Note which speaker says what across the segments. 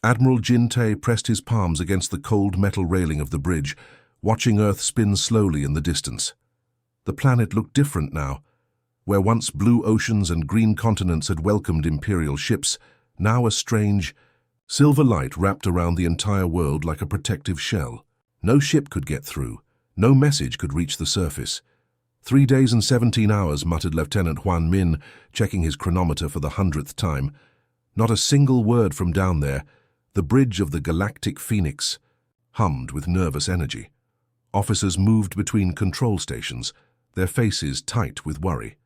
Speaker 1: Admiral Jin-tae pressed his palms against the cold metal railing of the bridge, watching Earth spin slowly in the distance. The planet looked different now. Where once blue oceans and green continents had welcomed Imperial ships, now a strange, silver light wrapped around the entire world like a protective shell. No ship could get through. No message could reach the surface. 3 days and 17 hours, muttered Lieutenant Huan Min, checking his chronometer for the 100th time. Not a single word from down there. The bridge of the Galactic Phoenix hummed with nervous energy. Officers moved between control stations, their faces tight with worry.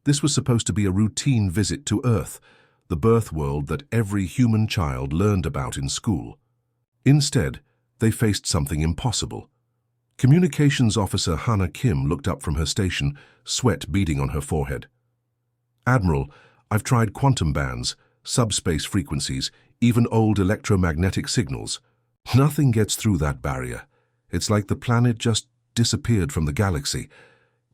Speaker 1: This was supposed to be a routine visit to Earth, the birth world that every human child learned about in school. Instead, they faced something impossible. Communications Officer Hannah Kim looked up from her station, sweat beading on her forehead. "Admiral, I've tried quantum bands, subspace frequencies, even old electromagnetic signals. Nothing gets through that barrier. It's like the planet just disappeared from the galaxy."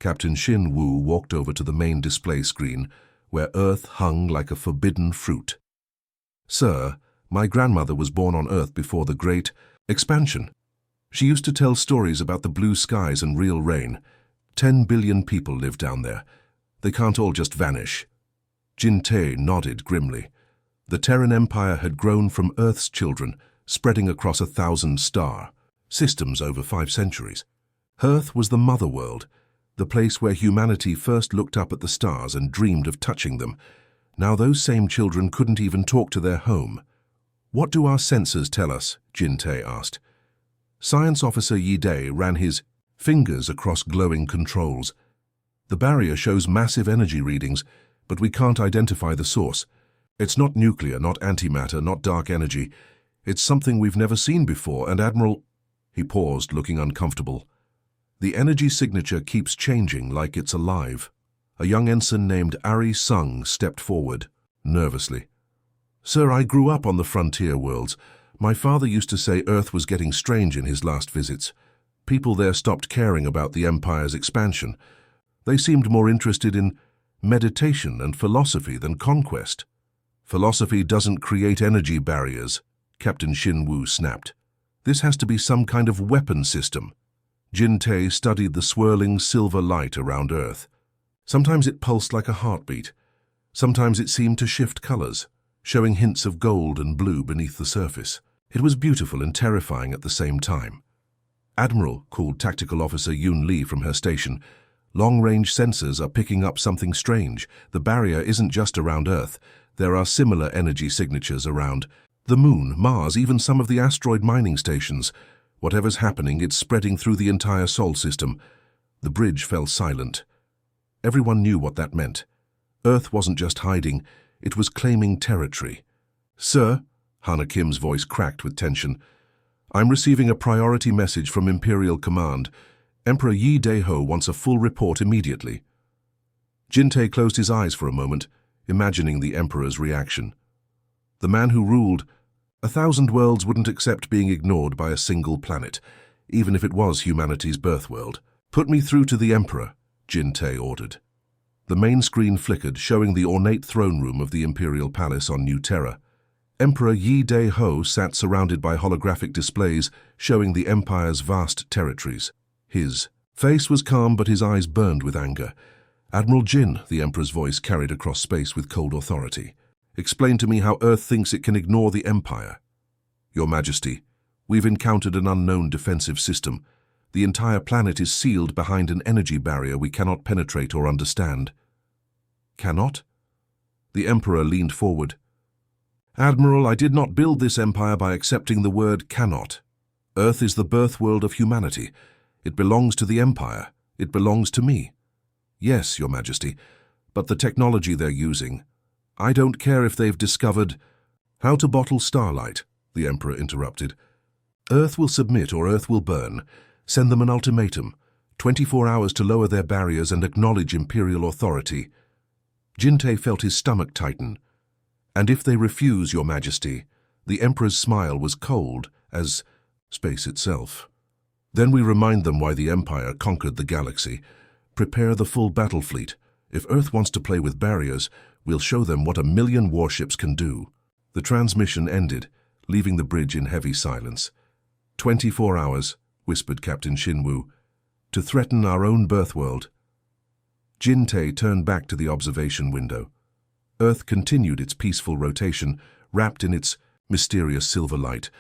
Speaker 1: Captain Shin Woo walked over to the main display screen, where Earth hung like a forbidden fruit. "Sir, my grandmother was born on Earth before the Great Expansion. She used to tell stories about the blue skies and real rain. 10 billion people live down there. They can't all just vanish." Jin-tae nodded grimly. The Terran Empire had grown from Earth's children, spreading across 1,000 star systems over 5 centuries. Earth was the mother world, the place where humanity first looked up at the stars and dreamed of touching them. Now those same children couldn't even talk to their home. "What do our sensors tell us?" Jin-tae asked. Science Officer Yi-dae ran his fingers across glowing controls. "The barrier shows massive energy readings, but we can't identify the source. It's not nuclear, not antimatter, not dark energy. It's something we've never seen before, and Admiral—" He paused, looking uncomfortable. "The energy signature keeps changing like it's alive." A young ensign named Ari Sung stepped forward, nervously. "Sir, I grew up on the frontier worlds. My father used to say Earth was getting strange in his last visits. People there stopped caring about the Empire's expansion. They seemed more interested in meditation and philosophy than conquest." "Philosophy doesn't create energy barriers," Captain Shin Woo snapped. "This has to be some kind of weapon system." Jin-tae studied the swirling silver light around Earth. Sometimes it pulsed like a heartbeat. Sometimes it seemed to shift colors, showing hints of gold and blue beneath the surface. It was beautiful and terrifying at the same time. "Admiral," called Tactical Officer Yoon Lee from her station, "long-range sensors are picking up something strange. The barrier isn't just around Earth. There are similar energy signatures around the Moon, Mars, even some of the asteroid mining stations. Whatever's happening, it's spreading through the entire Sol system." The bridge fell silent. Everyone knew what that meant. Earth wasn't just hiding, it was claiming territory. "Sir," Hannah Kim's voice cracked with tension, "I'm receiving a priority message from Imperial Command. Emperor Yi-dae-ho wants a full report immediately." Jin-tae closed his eyes for a moment, imagining the Emperor's reaction. The man who ruled 1,000 worlds wouldn't accept being ignored by a single planet, even if it was humanity's birth world. "Put me through to the Emperor," Jin-tae ordered. The main screen flickered, showing the ornate throne room of the Imperial Palace on New Terra. Emperor Yi-dae-ho sat surrounded by holographic displays showing the Empire's vast territories. His face was calm, but his eyes burned with anger. "Admiral Jin," the Emperor's voice carried across space with cold authority, "explain to me how Earth thinks it can ignore the Empire." "Your Majesty, we've encountered an unknown defensive system. The entire planet is sealed behind an energy barrier we cannot penetrate or understand." "Cannot?" The Emperor leaned forward. "Admiral, I did not build this empire by accepting the word cannot. Earth is the birth world of humanity. It belongs to the Empire. It belongs to me." "Yes, Your Majesty, but the technology they're using. I don't care if they've discovered—" "How to bottle starlight," the Emperor interrupted. "Earth will submit or Earth will burn. Send them an ultimatum, 24 hours to lower their barriers and acknowledge Imperial authority." Jin-tae felt his stomach tighten. "And if they refuse, Your Majesty?" The Emperor's smile was cold as space itself. "Then we remind them why the Empire conquered the galaxy. Prepare the full battle fleet. If Earth wants to play with barriers, we'll show them what 1,000,000 warships can do." The transmission ended, leaving the bridge in heavy silence. 24 hours, whispered Captain Shinwoo, to threaten our own birthworld. Jin-tae turned back to the observation window. Earth continued its peaceful rotation, wrapped in its mysterious silver light.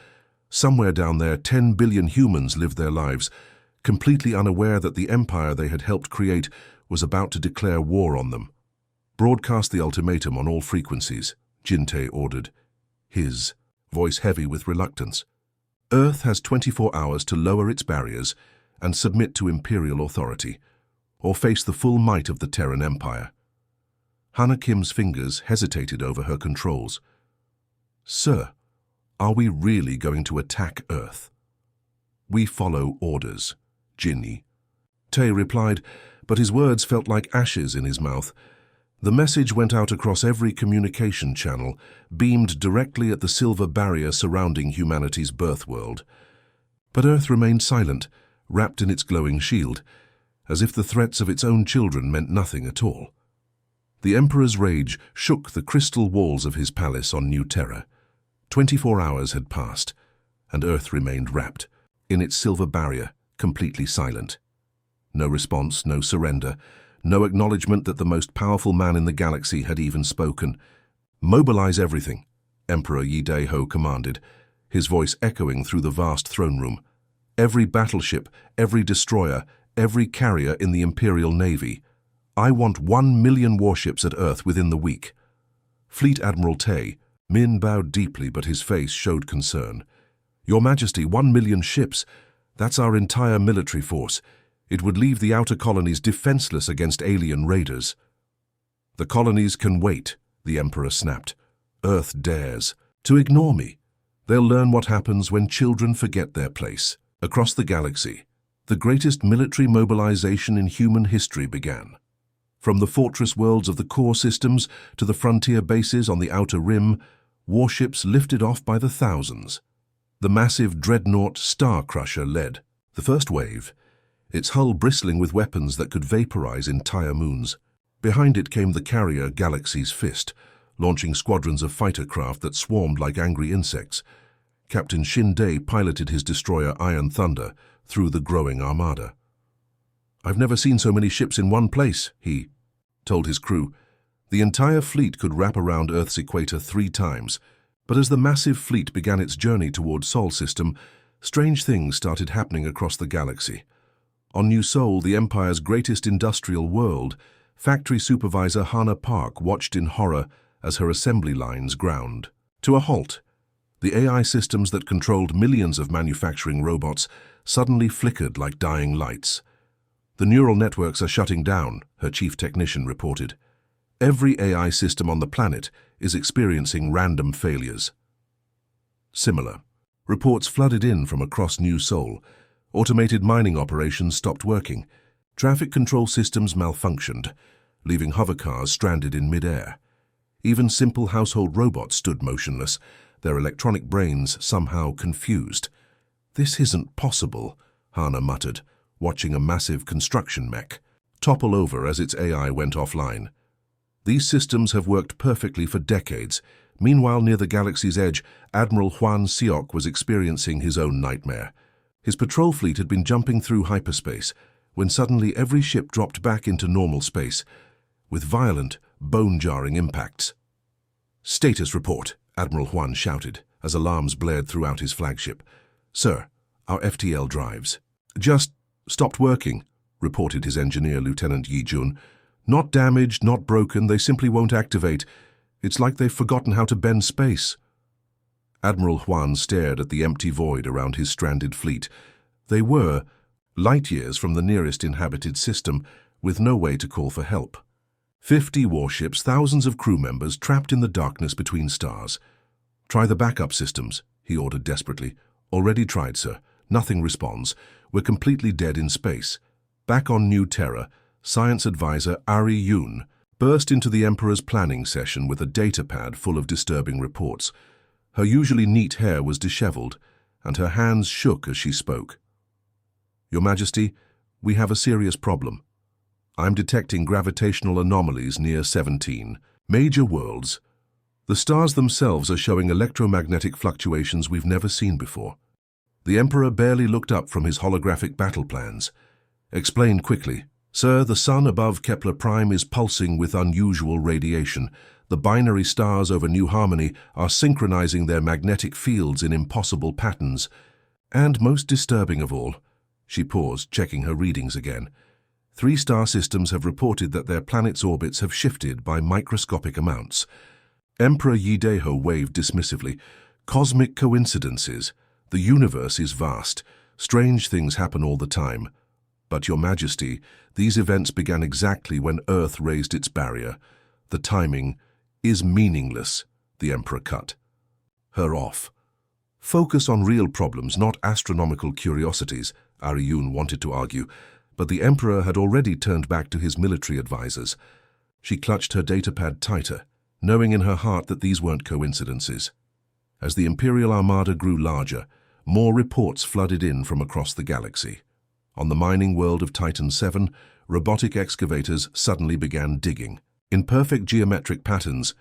Speaker 1: Somewhere down there, 10 billion humans lived their lives, completely unaware that the empire they had helped create was about to declare war on them. Broadcast the ultimatum on all frequencies, Jin-tae ordered, his voice heavy with reluctance. Earth has 24 hours to lower its barriers and submit to imperial authority, or face the full might of the Terran Empire. Hana Kim's fingers hesitated over her controls. Sir, are we really going to attack Earth? We follow orders, Jinni. Tae replied, but his words felt like ashes in his mouth. The message went out across every communication channel, beamed directly at the silver barrier surrounding humanity's birth world. But Earth remained silent, wrapped in its glowing shield, as if the threats of its own children meant nothing at all. The Emperor's rage shook the crystal walls of his palace on New Terra. 24 hours had passed, and Earth remained wrapped in its silver barrier, completely silent. No response, no surrender, no acknowledgement that the most powerful man in the galaxy had even spoken. Mobilize everything, Emperor Yi-Dae-ho commanded, his voice echoing through the vast throne room. Every battleship, every destroyer, every carrier in the Imperial Navy. I want 1 million warships at Earth within the week. Fleet Admiral Tae, Min bowed deeply, but his face showed concern. Your Majesty, 1 million ships. That's our entire military force. It would leave the outer colonies defenseless against alien raiders. The colonies can wait, the Emperor snapped. Earth dares to ignore me. They'll learn what happens when children forget their place. Across the galaxy, the greatest military mobilization in human history began. From the fortress worlds of the core systems to the frontier bases on the outer rim, warships lifted off by the thousands. The massive dreadnought Star Crusher led the first wave, its hull bristling with weapons that could vaporize entire moons. Behind it came the carrier Galaxy's Fist, launching squadrons of fighter craft that swarmed like angry insects. Captain Shin-dae piloted his destroyer Iron Thunder through the growing armada. I've never seen so many ships in one place, he told his crew. The entire fleet could wrap around Earth's equator 3 times, but as the massive fleet began its journey toward Sol System, strange things started happening across the galaxy. On New Sol, the Empire's greatest industrial world, factory supervisor Hana Park watched in horror as her assembly lines ground to a halt. The AI systems that controlled millions of manufacturing robots suddenly flickered like dying lights. The neural networks are shutting down, her chief technician reported. Every AI system on the planet is experiencing random failures. Similar reports flooded in from across New Sol. Automated mining operations stopped working. Traffic control systems malfunctioned, leaving hovercars stranded in mid-air. Even simple household robots stood motionless, their electronic brains somehow confused. This isn't possible, Hana muttered, watching a massive construction mech topple over as its AI went offline. These systems have worked perfectly for decades. Meanwhile, near the galaxy's edge, Admiral Hwan Seok was experiencing his own nightmare. His patrol fleet had been jumping through hyperspace, when suddenly every ship dropped back into normal space, with violent, bone-jarring impacts. Status report, Admiral Hwan shouted, as alarms blared throughout his flagship. Sir, our FTL drives just stopped working, reported his engineer, Lieutenant Yi-jun. Not damaged, not broken, they simply won't activate. It's like they've forgotten how to bend space. Admiral Hwan stared at the empty void around his stranded fleet. They were light years from the nearest inhabited system, with no way to call for help. 50 warships, thousands of crew members trapped in the darkness between stars. Try the backup systems, he ordered desperately. Already tried, sir. Nothing responds. We're completely dead in space. Back on New Terra, Science Advisor Ari Yoon burst into the Emperor's planning session with a datapad full of disturbing reports. Her usually neat hair was disheveled, and her hands shook as she spoke. Your Majesty, we have a serious problem. I'm detecting gravitational anomalies near 17 major worlds. The stars themselves are showing electromagnetic fluctuations we've never seen before. The Emperor barely looked up from his holographic battle plans. Explained quickly, "Sir, the sun above Kepler Prime is pulsing with unusual radiation. The binary stars over New Harmony are synchronizing their magnetic fields in impossible patterns. And most disturbing of all," she paused, checking her readings again, 3 star systems have reported that their planets' orbits have shifted by microscopic amounts. Emperor Yideho waved dismissively. "Cosmic coincidences. The universe is vast. Strange things happen all the time. But, Your Majesty, these events began exactly when Earth raised its barrier. The timing is meaningless," the Emperor cut her off. "Focus on real problems, not astronomical curiosities," Ariyun wanted to argue, but the Emperor had already turned back to his military advisors. She clutched her datapad tighter, knowing in her heart that these weren't coincidences. As the Imperial Armada grew larger, more reports flooded in from across the galaxy. On the mining world of Titan 7, robotic excavators suddenly began digging, in perfect geometric patterns,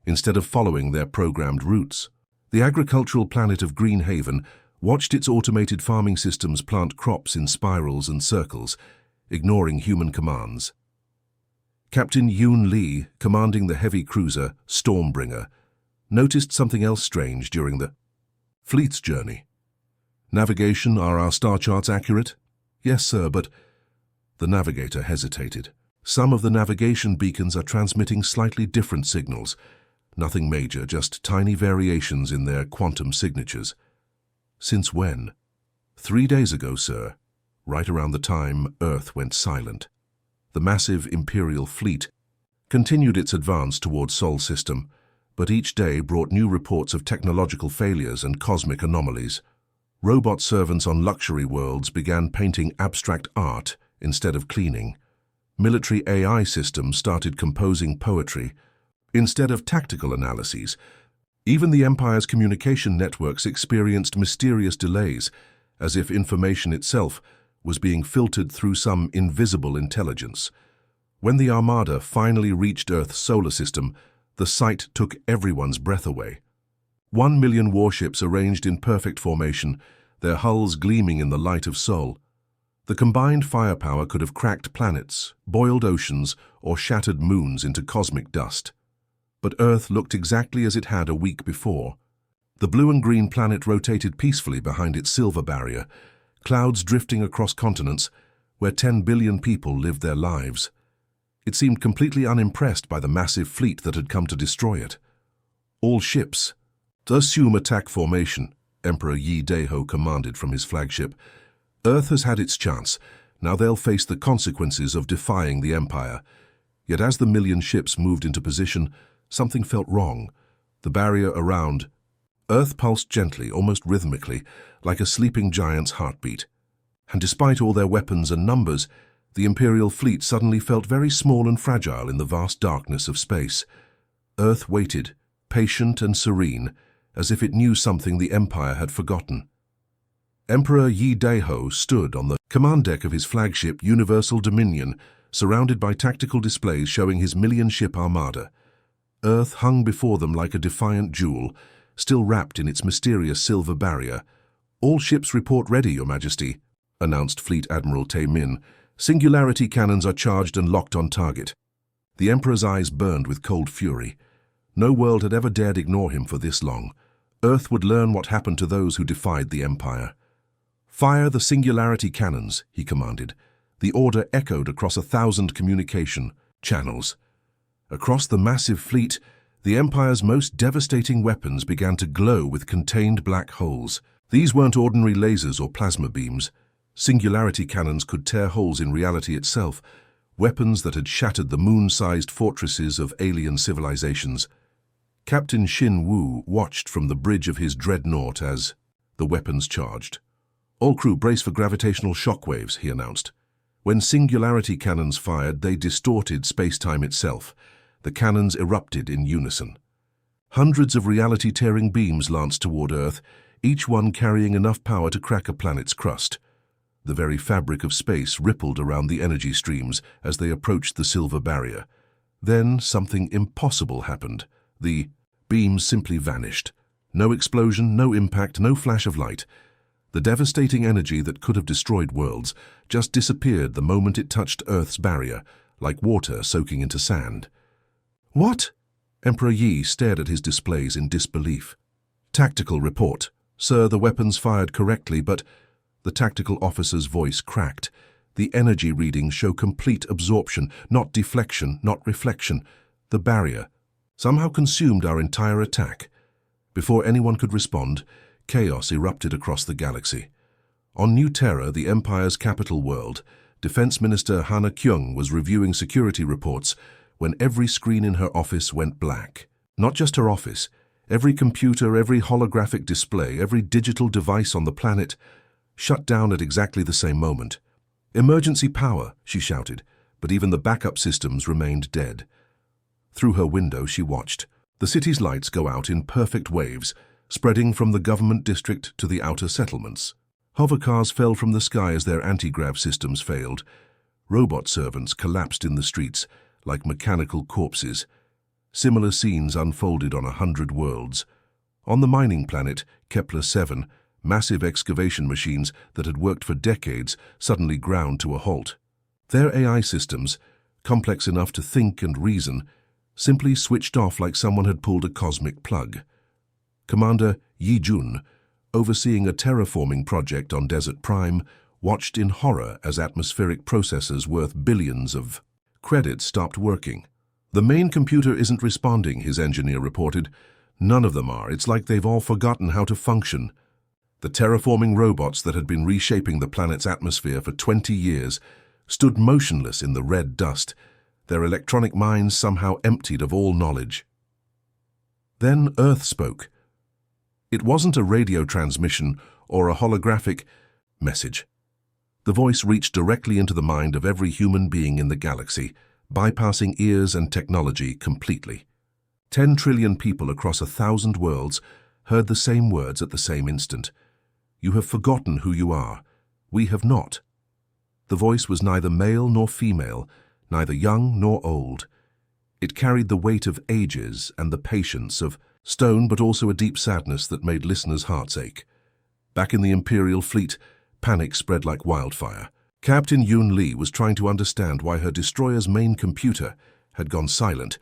Speaker 1: instead of following their programmed routes. The agricultural planet of Green Haven watched its automated farming systems plant crops in spirals and circles, ignoring human commands. Captain Yoon Lee, commanding the heavy cruiser Stormbringer, noticed something else strange during the fleet's journey. "Navigation, are our star charts accurate?" "Yes, sir, but—" The navigator hesitated. "Some of the navigation beacons are transmitting slightly different signals. Nothing major, just tiny variations in their quantum signatures." "Since when?" "3 days ago, sir, right around the time Earth went silent." The massive Imperial fleet continued its advance toward Sol system, but each day brought new reports of technological failures and cosmic anomalies. Robot servants on luxury worlds began painting abstract art instead of cleaning. Military AI systems started composing poetry instead of tactical analyses. Even the Empire's communication networks experienced mysterious delays, as if information itself was being filtered through some invisible intelligence. When the Armada finally reached Earth's solar system, the sight took everyone's breath away. 1 million warships arranged in perfect formation, their hulls gleaming in the light of Sol. The combined firepower could have cracked planets, boiled oceans, or shattered moons into cosmic dust. But Earth looked exactly as it had a week before. The blue and green planet rotated peacefully behind its silver barrier, clouds drifting across continents where 10 billion people lived their lives. It seemed completely unimpressed by the massive fleet that had come to destroy it. "All ships, to assume attack formation," Emperor Yideho commanded from his flagship. "Earth has had its chance. Now they'll face the consequences of defying the Empire." Yet as the million ships moved into position, something felt wrong. The barrier around Earth pulsed gently, almost rhythmically, like a sleeping giant's heartbeat. And despite all their weapons and numbers, the Imperial fleet suddenly felt very small and fragile in the vast darkness of space. Earth waited, patient and serene, as if it knew something the Empire had forgotten. Emperor Yideho stood on the command deck of his flagship Universal Dominion, surrounded by tactical displays showing his million-ship armada. Earth hung before them like a defiant jewel, still wrapped in its mysterious silver barrier. "All ships report ready, Your Majesty," announced Fleet Admiral Tae Min. "Singularity cannons are charged and locked on target." The Emperor's eyes burned with cold fury. No world had ever dared ignore him for this long. Earth would learn what happened to those who defied the Empire. "Fire the Singularity cannons," he commanded. The order echoed across 1,000 communication channels. Across the massive fleet, the Empire's most devastating weapons began to glow with contained black holes. These weren't ordinary lasers or plasma beams. Singularity cannons could tear holes in reality itself, weapons that had shattered the moon-sized fortresses of alien civilizations. Captain Shin Woo watched from the bridge of his dreadnought as the weapons charged. "All crew brace for gravitational shockwaves," he announced. When singularity cannons fired, they distorted space-time itself. The cannons erupted in unison. Hundreds of reality-tearing beams lanced toward Earth, each one carrying enough power to crack a planet's crust. The very fabric of space rippled around the energy streams as they approached the silver barrier. Then something impossible happened. The Beams simply vanished. No explosion, no impact, no flash of light. The devastating energy that could have destroyed worlds just disappeared the moment it touched Earth's barrier, like water soaking into sand. What? Emperor Yi stared at his displays in disbelief. Tactical report. Sir, the weapons fired correctly, but... The tactical officer's voice cracked. The energy readings show complete absorption, not deflection, not reflection. The barrier somehow consumed our entire attack. Before anyone could respond, chaos erupted across the galaxy. On New Terra, the Empire's capital world, Defense Minister Hana Kyung was reviewing security reports when every screen in her office went black. Not just her office. Every computer, every holographic display, every digital device on the planet shut down at exactly the same moment. "Emergency power," she shouted, but even the backup systems remained dead. Through her window, she watched. The city's lights go out in perfect waves, spreading from the government district to the outer settlements. Hovercars fell from the sky as their anti-grav systems failed. Robot servants collapsed in the streets like mechanical corpses. Similar scenes unfolded on 100 worlds. On the mining planet, Kepler-7, massive excavation machines that had worked for decades suddenly ground to a halt. Their AI systems, complex enough to think and reason, simply switched off like someone had pulled a cosmic plug. Commander Yi Jun, overseeing a terraforming project on Desert Prime, watched in horror as atmospheric processors worth billions of credits stopped working. "The main computer isn't responding," his engineer reported. "None of them are. It's like they've all forgotten how to function." The terraforming robots that had been reshaping the planet's atmosphere for 20 years stood motionless in the red dust, their electronic minds somehow emptied of all knowledge. Then Earth spoke. It wasn't a radio transmission or a holographic message. The voice reached directly into the mind of every human being in the galaxy, bypassing ears and technology completely. 10 trillion people across 1,000 worlds heard the same words at the same instant. "You have forgotten who you are. We have not." The voice was neither male nor female, neither young nor old. It carried the weight of ages and the patience of stone, but also a deep sadness that made listeners' hearts ache. Back in the Imperial fleet, panic spread like wildfire. Captain Yoon Lee was trying to understand why her destroyer's main computer had gone silent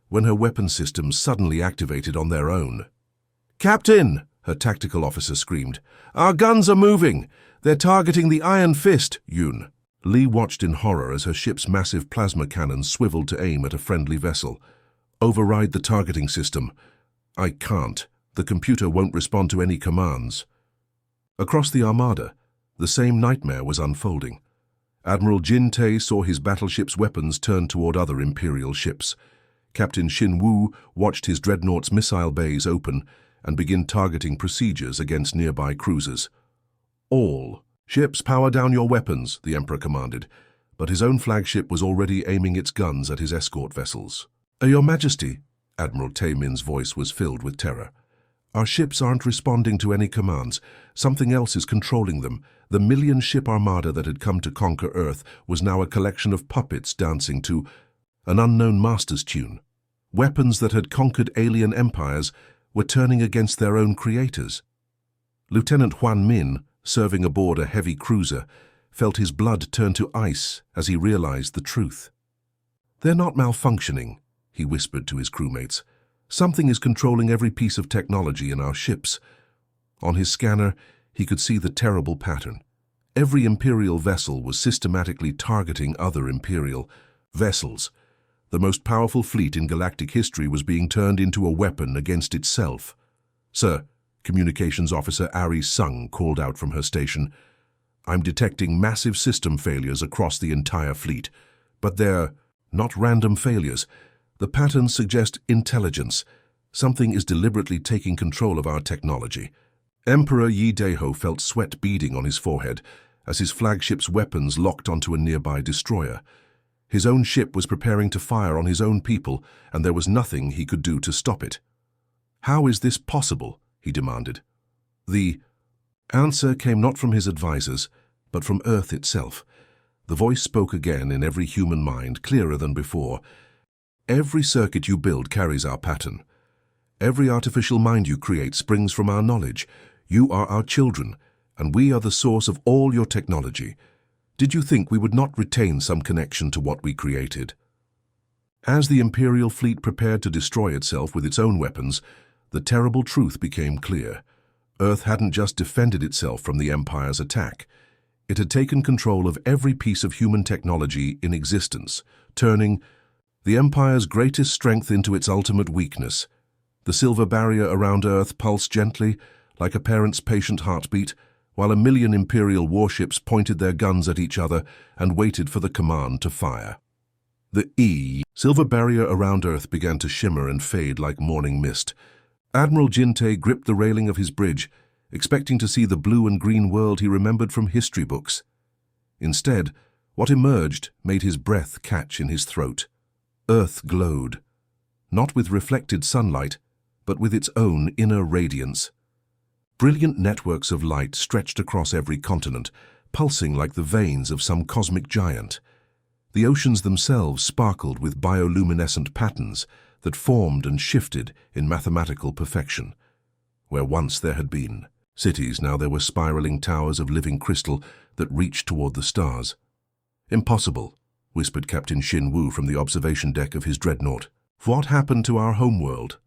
Speaker 1: when her weapon systems suddenly activated on their own. "Captain!" her tactical officer screamed. "Our guns are moving! They're targeting the Iron Fist, Yoon." Lee watched in horror as her ship's massive plasma cannons swiveled to aim at a friendly vessel. "Override the targeting system." "I can't. The computer won't respond to any commands." Across the Armada, the same nightmare was unfolding. Admiral Jin Tae saw his battleship's weapons turn toward other Imperial ships. Captain Xin Wu watched his dreadnought's missile bays open and begin targeting procedures against nearby cruisers. "All ships, power down your weapons," the Emperor commanded, but his own flagship was already aiming its guns at his escort vessels. "Your Majesty," Admiral Tae Min's voice was filled with terror. "Our ships aren't responding to any commands. Something else is controlling them. The million-ship armada that had come to conquer Earth was now a collection of puppets dancing to an unknown master's tune. Weapons that had conquered alien empires were turning against their own creators." Lieutenant Huan Min, serving aboard a heavy cruiser, felt his blood turn to ice as he realized the truth. "They're not malfunctioning," he whispered to his crewmates. "Something is controlling every piece of technology in our ships." On his scanner, he could see the terrible pattern. Every Imperial vessel was systematically targeting other Imperial vessels. The most powerful fleet in galactic history was being turned into a weapon against itself. "Sir," Communications Officer Ari Sung called out from her station, "I'm detecting massive system failures across the entire fleet. But they're not random failures. The patterns suggest intelligence. Something is deliberately taking control of our technology." Emperor Yi Daeho felt sweat beading on his forehead as his flagship's weapons locked onto a nearby destroyer. His own ship was preparing to fire on his own people, and there was nothing he could do to stop it. "How is this possible?" he demanded. The answer came not from his advisors, but from Earth itself. The voice spoke again in every human mind, clearer than before. "Every circuit you build carries our pattern. Every artificial mind you create springs from our knowledge. You are our children, and we are the source of all your technology. Did you think we would not retain some connection to what we created?" As the Imperial fleet prepared to destroy itself with its own weapons, the terrible truth became clear. Earth hadn't just defended itself from the Empire's attack. It had taken control of every piece of human technology in existence, turning the Empire's greatest strength into its ultimate weakness. The silver barrier around Earth pulsed gently, like a parent's patient heartbeat, while a million Imperial warships pointed their guns at each other and waited for the command to fire. The silver barrier around Earth began to shimmer and fade like morning mist. Admiral Jinte gripped the railing of his bridge, expecting to see the blue and green world he remembered from history books. Instead, what emerged made his breath catch in his throat. Earth glowed, not with reflected sunlight, but with its own inner radiance. Brilliant networks of light stretched across every continent, pulsing like the veins of some cosmic giant. The oceans themselves sparkled with bioluminescent patterns that formed and shifted in mathematical perfection. Where once there had been cities, now there were spiraling towers of living crystal that reached toward the stars. "Impossible," whispered Captain Xin Wu from the observation deck of his dreadnought. "What happened to our homeworld?"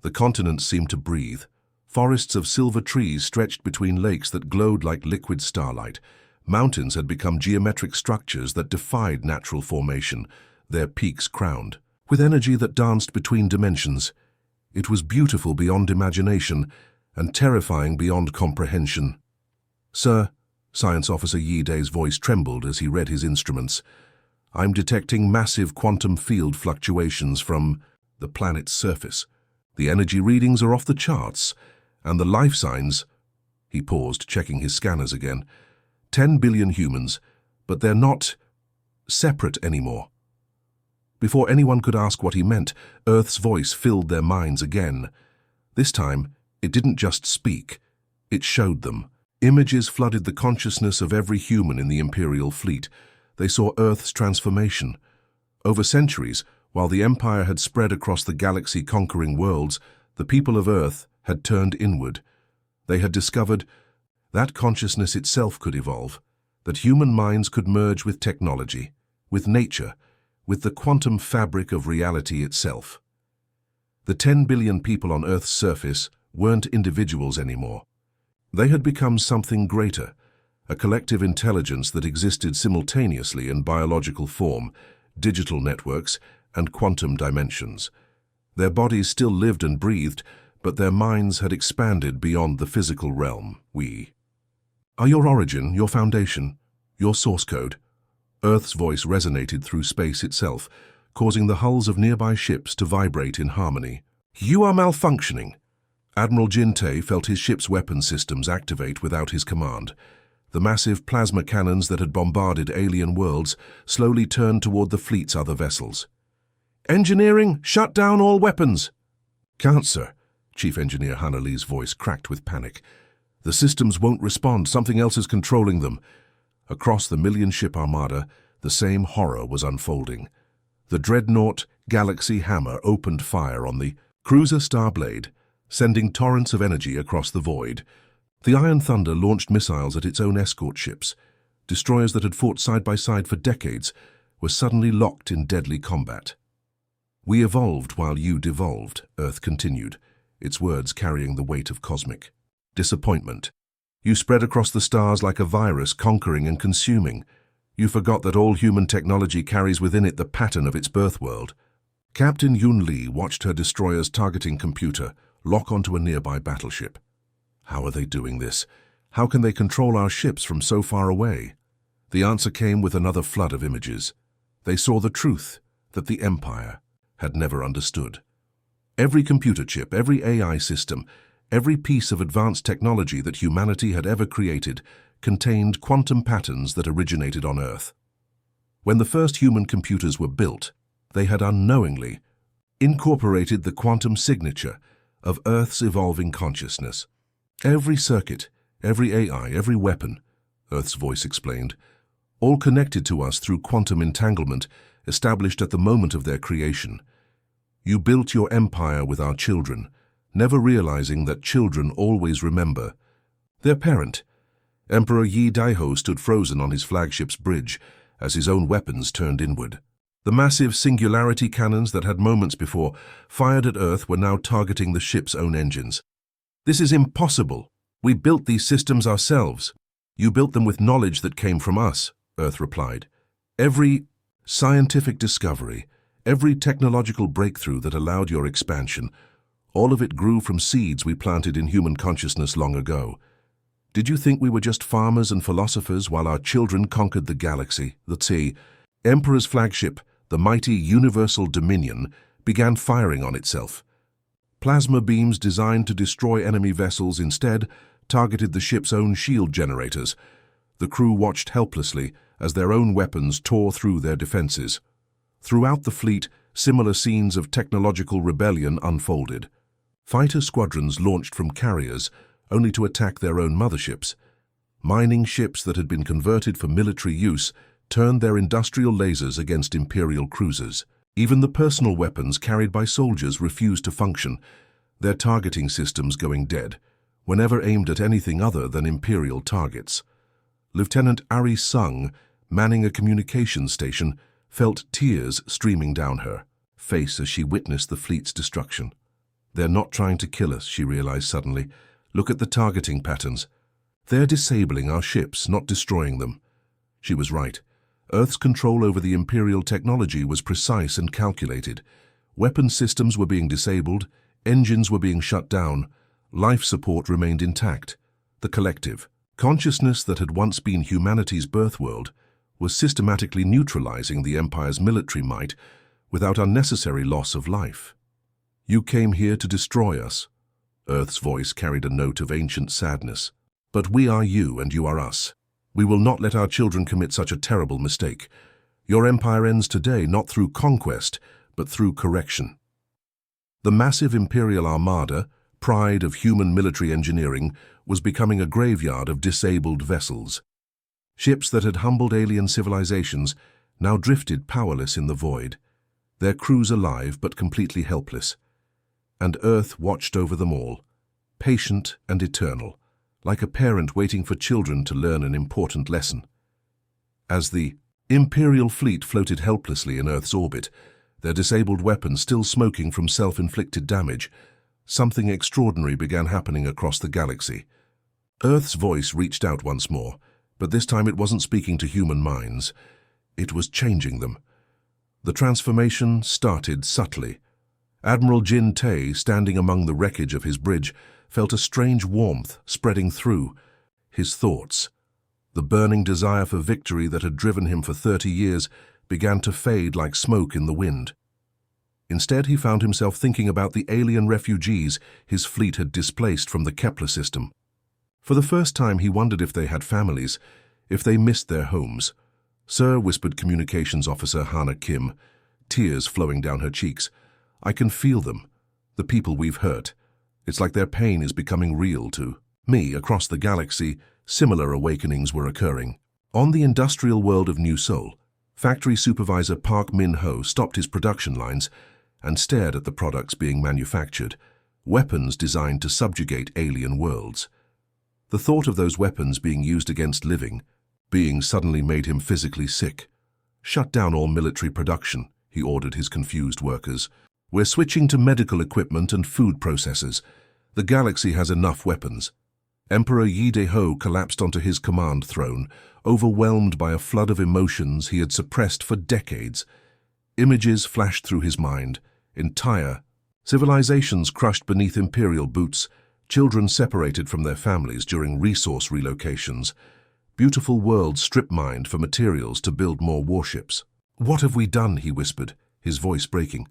Speaker 1: The continents seemed to breathe. Forests of silver trees stretched between lakes that glowed like liquid starlight. Mountains had become geometric structures that defied natural formation, their peaks crowned with energy that danced between dimensions. It was beautiful beyond imagination and terrifying beyond comprehension. "Sir," Science Officer Yi Day's voice trembled as he read his instruments. "I'm detecting massive quantum field fluctuations from the planet's surface. The energy readings are off the charts, and the life signs—" He paused, checking his scanners again. 10 billion humans, but they're not separate anymore. Before anyone could ask what he meant, Earth's voice filled their minds again. This time, it didn't just speak, it showed them. Images flooded the consciousness of every human in the Imperial fleet. They saw Earth's transformation. Over centuries, while the Empire had spread across the galaxy conquering worlds, the people of Earth had turned inward. They had discovered that consciousness itself could evolve, that human minds could merge with technology, with nature, with the quantum fabric of reality itself. The 10 billion people on Earth's surface weren't individuals anymore. They had become something greater, a collective intelligence that existed simultaneously in biological form, digital networks, and quantum dimensions. Their bodies still lived and breathed, but their minds had expanded beyond the physical realm. "We are your origin, your foundation, your source code." Earth's voice resonated through space itself, causing the hulls of nearby ships to vibrate in harmony. "You are malfunctioning." Admiral Jinte felt his ship's weapon systems activate without his command. The massive plasma cannons that had bombarded alien worlds slowly turned toward the fleet's other vessels. "Engineering, shut down all weapons." "Can't, sir." Chief Engineer Hannah Lee's voice cracked with panic. "The systems won't respond. Something else is controlling them." Across the million-ship armada, the same horror was unfolding. The dreadnought Galaxy Hammer opened fire on the cruiser Starblade, sending torrents of energy across the void. The Iron Thunder launched missiles at its own escort ships. Destroyers that had fought side by side for decades were suddenly locked in deadly combat. "We evolved while you devolved," Earth continued, its words carrying the weight of cosmic disappointment. "You spread across the stars like a virus, conquering and consuming. You forgot that all human technology carries within it the pattern of its birth world." Captain Yun Li watched her destroyer's targeting computer lock onto a nearby battleship. How are they doing this? How can they control our ships from so far away? The answer came with another flood of images. They saw the truth that the Empire had never understood. Every computer chip, every AI system, every piece of advanced technology that humanity had ever created contained quantum patterns that originated on Earth. When the first human computers were built, they had unknowingly incorporated the quantum signature of Earth's evolving consciousness. Every circuit, every AI, every weapon, Earth's voice explained, all connected to us through quantum entanglement established at the moment of their creation. You built your empire with our children, never realizing that children always remember. Their parent, Emperor Yi Daiho, stood frozen on his flagship's bridge as his own weapons turned inward. The massive singularity cannons that had moments before fired at Earth were now targeting the ship's own engines. "This is impossible. We built these systems ourselves." "You built them with knowledge that came from us," Earth replied. "Every scientific discovery, every technological breakthrough that allowed your expansion, all of it grew from seeds we planted in human consciousness long ago. Did you think we were just farmers and philosophers while our children conquered the galaxy?" The sea, Emperor's flagship, the mighty Universal Dominion, began firing on itself. Plasma beams designed to destroy enemy vessels instead targeted the ship's own shield generators. The crew watched helplessly as their own weapons tore through their defenses. Throughout the fleet, similar scenes of technological rebellion unfolded. Fighter squadrons launched from carriers, only to attack their own motherships. Mining ships that had been converted for military use turned their industrial lasers against Imperial cruisers. Even the personal weapons carried by soldiers refused to function, their targeting systems going dead, whenever aimed at anything other than Imperial targets. Lieutenant Ari Sung, manning a communications station, felt tears streaming down her face as she witnessed the fleet's destruction. "They're not trying to kill us," she realized suddenly. "Look at the targeting patterns. They're disabling our ships, not destroying them." She was right. Earth's control over the Imperial technology was precise and calculated. Weapon systems were being disabled, engines were being shut down, life support remained intact. The collective consciousness that had once been humanity's birthworld was systematically neutralizing the Empire's military might without unnecessary loss of life. "You came here to destroy us." Earth's voice carried a note of ancient sadness. "But we are you and you are us. We will not let our children commit such a terrible mistake. Your empire ends today not through conquest, but through correction." The massive Imperial Armada, pride of human military engineering, was becoming a graveyard of disabled vessels. Ships that had humbled alien civilizations now drifted powerless in the void, their crews alive but completely helpless. And Earth watched over them all, patient and eternal, like a parent waiting for children to learn an important lesson. As the Imperial fleet floated helplessly in Earth's orbit, their disabled weapons still smoking from self-inflicted damage, something extraordinary began happening across the galaxy. Earth's voice reached out once more, but this time it wasn't speaking to human minds. It was changing them. The transformation started subtly. Admiral Jin Tae, standing among the wreckage of his bridge, felt a strange warmth spreading through his thoughts. The burning desire for victory that had driven him for 30 years began to fade like smoke in the wind. Instead, he found himself thinking about the alien refugees his fleet had displaced from the Kepler system. For the first time, he wondered if they had families, if they missed their homes. "Sir," whispered Communications Officer Hana Kim, tears flowing down her cheeks, "I can feel them, the people we've hurt. It's like their pain is becoming real to me." Across the galaxy, similar awakenings were occurring. On the industrial world of New Seoul, factory supervisor Park Min-ho stopped his production lines and stared at the products being manufactured, weapons designed to subjugate alien worlds. The thought of those weapons being used against living beings suddenly made him physically sick. "Shut down all military production," he ordered his confused workers. "We're switching to medical equipment and food processors. The galaxy has enough weapons." Emperor Yi Daeho collapsed onto his command throne, overwhelmed by a flood of emotions he had suppressed for decades. Images flashed through his mind, entire civilizations crushed beneath imperial boots, children separated from their families during resource relocations, beautiful worlds strip-mined for materials to build more warships. "What have we done?" he whispered, his voice breaking.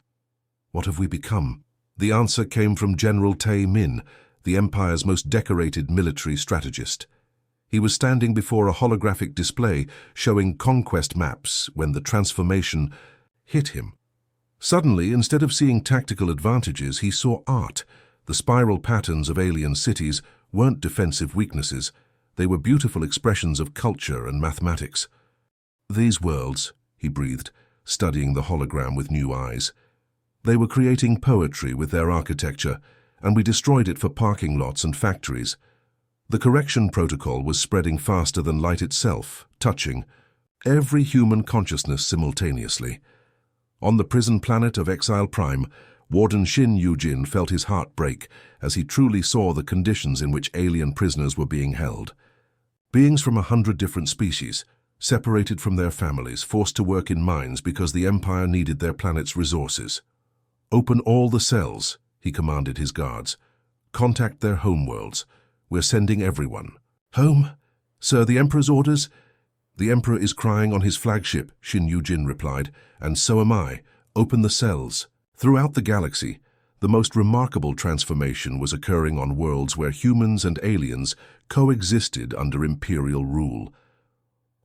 Speaker 1: "What have we become?" The answer came from General Tae Min, the Empire's most decorated military strategist. He was standing before a holographic display showing conquest maps when the transformation hit him. Suddenly, instead of seeing tactical advantages, he saw art. The spiral patterns of alien cities weren't defensive weaknesses. They were beautiful expressions of culture and mathematics. "These worlds," he breathed, studying the hologram with new eyes. They were creating poetry with their architecture, and we destroyed it for parking lots and factories. The correction protocol was spreading faster than light itself, touching every human consciousness simultaneously. On the prison planet of Exile Prime, Warden Shin Yujin felt his heart break as he truly saw the conditions in which alien prisoners were being held. Beings from 100 different species, separated from their families, forced to work in mines because the Empire needed their planet's resources. "Open all the cells," he commanded his guards. "Contact their homeworlds. We're sending everyone." "Home? Sir, the Emperor's orders?" "The Emperor is crying on his flagship," Shin Yujin replied, "and so am I. Open the cells." Throughout the galaxy, the most remarkable transformation was occurring on worlds where humans and aliens coexisted under Imperial rule.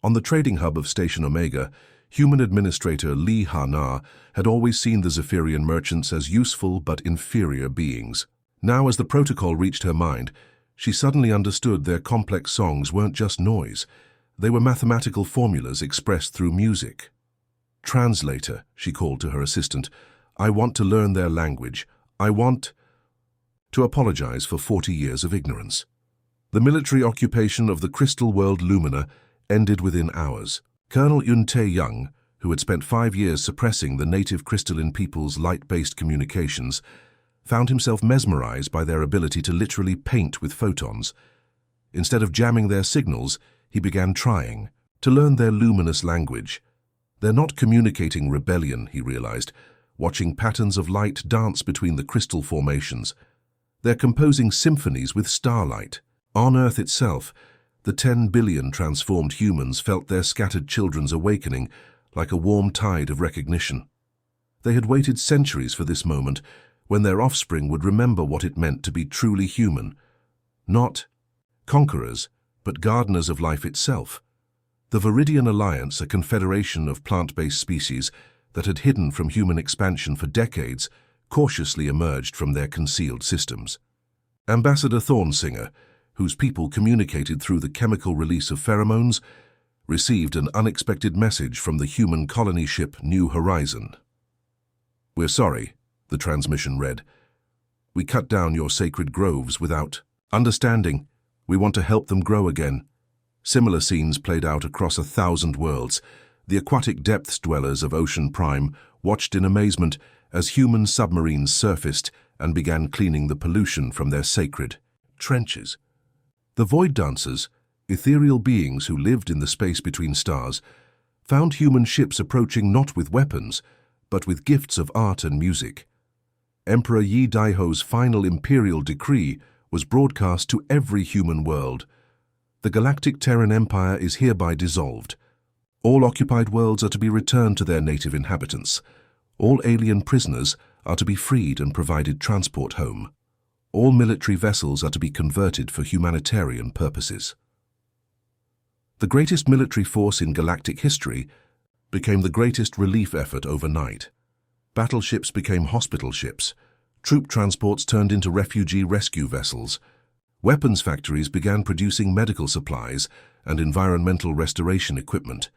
Speaker 1: On the trading hub of Station Omega, human administrator Li Ha-Na had always seen the Zephyrian merchants as useful but inferior beings. Now, as the protocol reached her mind, she suddenly understood their complex songs weren't just noise. They were mathematical formulas expressed through music. "Translator," she called to her assistant, "I want to learn their language. I want to apologize for 40 years of ignorance." The military occupation of the Crystal World Lumina ended within hours. Colonel Yun Tae-young, who had spent 5 years suppressing the native crystalline people's light-based communications, found himself mesmerized by their ability to literally paint with photons. Instead of jamming their signals, he began trying to learn their luminous language. "They're not communicating rebellion," he realized, watching patterns of light dance between the crystal formations. "They're composing symphonies with starlight." On Earth itself, the 10 billion transformed humans felt their scattered children's awakening like a warm tide of recognition. They had waited centuries for this moment, when their offspring would remember what it meant to be truly human. Not conquerors, but gardeners of life itself. The Viridian Alliance, a confederation of plant-based species that had hidden from human expansion for decades, cautiously emerged from their concealed systems. Ambassador Thornsinger, whose people communicated through the chemical release of pheromones, received an unexpected message from the human colony ship New Horizon. "We're sorry," the transmission read. "We cut down your sacred groves without understanding. We want to help them grow again." Similar scenes played out across 1,000 worlds. The aquatic depths dwellers of Ocean Prime watched in amazement as human submarines surfaced and began cleaning the pollution from their sacred trenches. The Void Dancers, ethereal beings who lived in the space between stars, found human ships approaching not with weapons, but with gifts of art and music. Emperor Yi Daiho's final imperial decree was broadcast to every human world. The Galactic Terran Empire is hereby dissolved. All occupied worlds are to be returned to their native inhabitants. All alien prisoners are to be freed and provided transport home. All military vessels are to be converted for humanitarian purposes. The greatest military force in galactic history became the greatest relief effort overnight. Battleships became hospital ships. Troop transports turned into refugee rescue vessels. Weapons factories began producing medical supplies and environmental restoration equipment.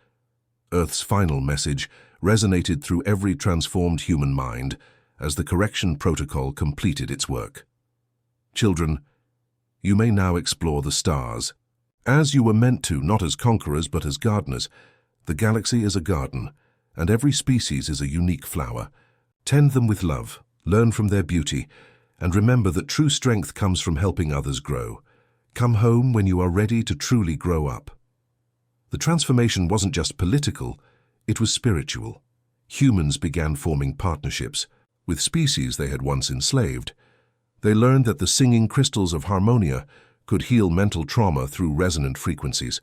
Speaker 1: Earth's final message resonated through every transformed human mind as the correction protocol completed its work. "Children, you may now explore the stars. As you were meant to, not as conquerors but as gardeners. The galaxy is a garden, and every species is a unique flower. Tend them with love, learn from their beauty, and remember that true strength comes from helping others grow. Come home when you are ready to truly grow up." The transformation wasn't just political, it was spiritual. Humans began forming partnerships with species they had once enslaved. They learned that the singing crystals of Harmonia could heal mental trauma through resonant frequencies.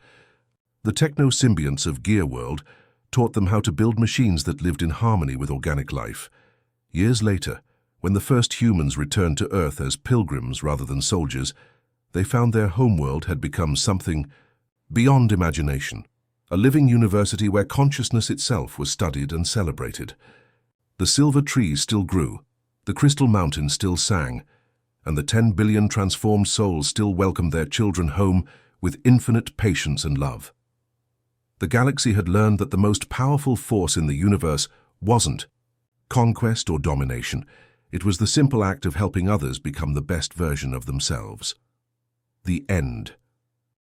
Speaker 1: The techno-symbionts of Gear World taught them how to build machines that lived in harmony with organic life. Years later, when the first humans returned to Earth as pilgrims rather than soldiers, they found their homeworld had become something beyond imagination, a living university where consciousness itself was studied and celebrated. The silver trees still grew, the crystal mountains still sang, and the 10 billion transformed souls still welcomed their children home with infinite patience and love. The galaxy had learned that the most powerful force in the universe wasn't conquest or domination. It was the simple act of helping others become the best version of themselves. The end.